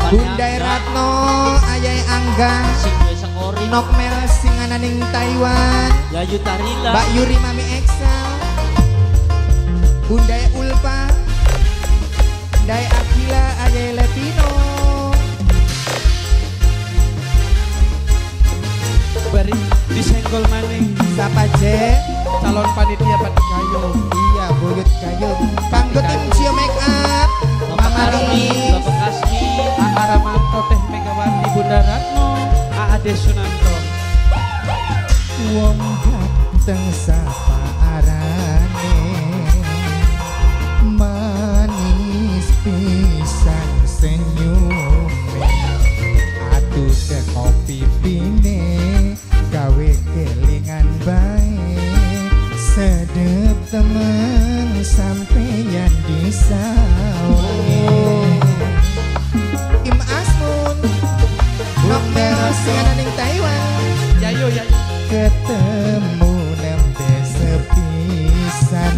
Bundai Ratno Ayai Angga sing biasa ngori Nok Mel sing ananing Taiwan Yayu Tarila Mbak Yuri Mami Excel Bundai Ulpa Bundai Akila Ayai Lepino bari disenggol maning Sapa Je calon panitia Pati Kayu. Iya Buyut Kayu Kanggo tim Cio Make Up Mama Rini Bapak Kasmi Aramanto Teh Megawati Bunda Ratno Ade Sunanto. Wong ganteng sapa arane manis pisan senyume atuh teko pipine gawe kelingan bae sedep temen sampeyan disawange Im Asmun Nok Mel sing ananing Taiwan Yayu ketemu nembe sepisan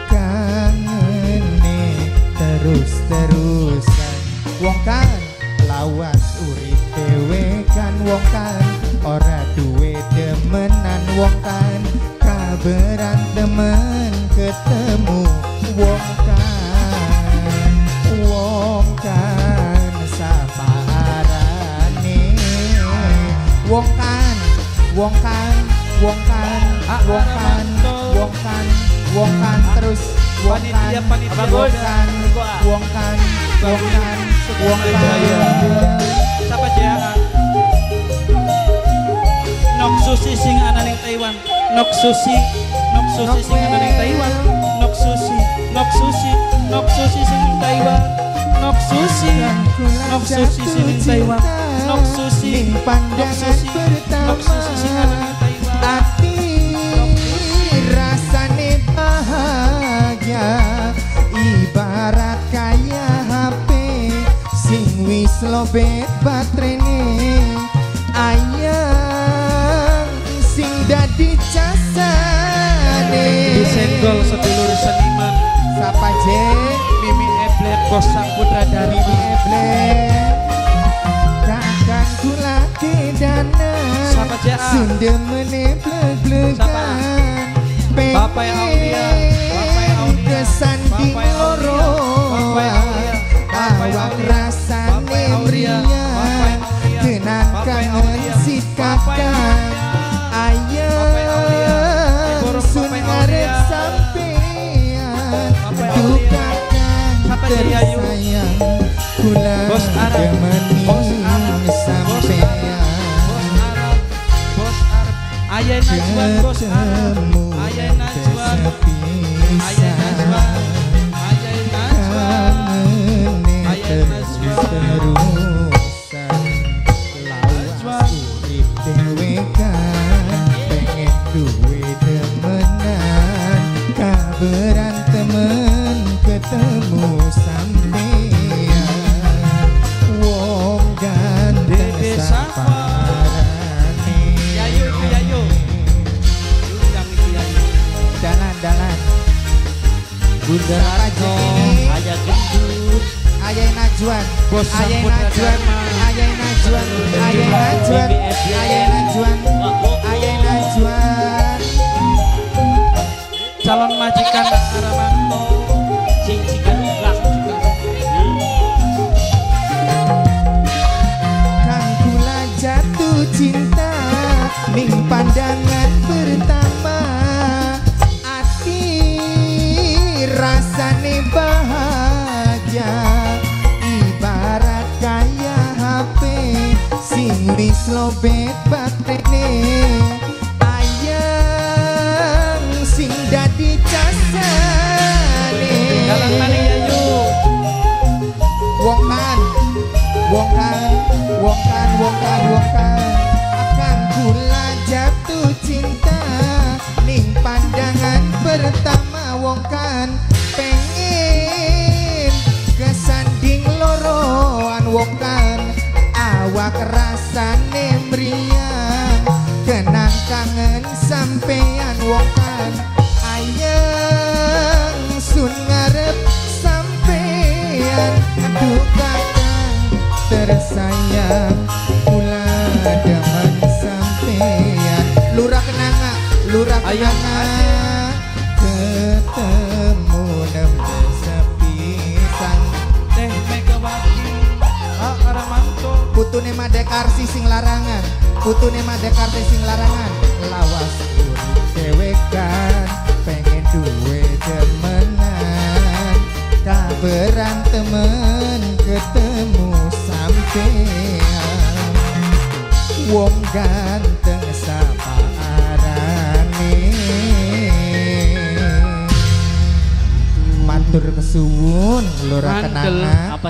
kangene terus-terusan wong kan lawas urip dhewe kan wong kan ora duwe demenan wong kan kaberan temen ketemu wong kan sapa arane wong kan terus Panitia wong kan siapa Jaya Nok Susi sing ananing Taiwan Nok Susi sing ananing Taiwan Nok Susi sing Taiwan Nok Susi sing Taiwan Nok Susi sing ananing Taiwan ati rasane bahagia ibarat kaya HP sing wis lobet baterene ayang sing dadi casane disenggol sedulur seniman sapa Je Mimi Eblet Bos Sang Putra dari Mimi Eblet kakang kula kedana Sapa Ja sundemene bleg-blegan Bapak Aulia kesanding loro awak rasane mriyan tenan kangen si kakang ayang sun ngarep sampeyan duh kakang tersayang kula demeni sampeyan Bos Arab Ayah Najwan Bos Arab Ayah Najwan terusan lawas urip dhewe kan pengen duwe demenan kaberan temen ketemu sampeyan wong ganteng saparane Yayu dalan Bunda Ratno Ayah Gendut Ayah Najwan Bos Sang Ayah Putra Najwan Dharma Ayah Najwan Ayah Najwan Ayah Najwan Ayah Najwan calon majikan Aramanto sing cigarugak Kang kula jatuh cinta ning pandangan pertama ati rasane bahagia ibarat kaya HP sing wis lobet baterene ayang sing dadi casane dalam maning Yayu wong kan akan kula jatuh cinta ning pandangan pertama wong kan pengen kesanding loroan wong kan awak rasane mriyan kenang Madekarsi sing larangan, putune Madekarsi sing larangan. Lawas urip dewekan, pengen duwe temenan, kaberan temen ketemu sampean. Wong ganteng sapa arane, matur kesuwun lurah Mantel kenangan. apa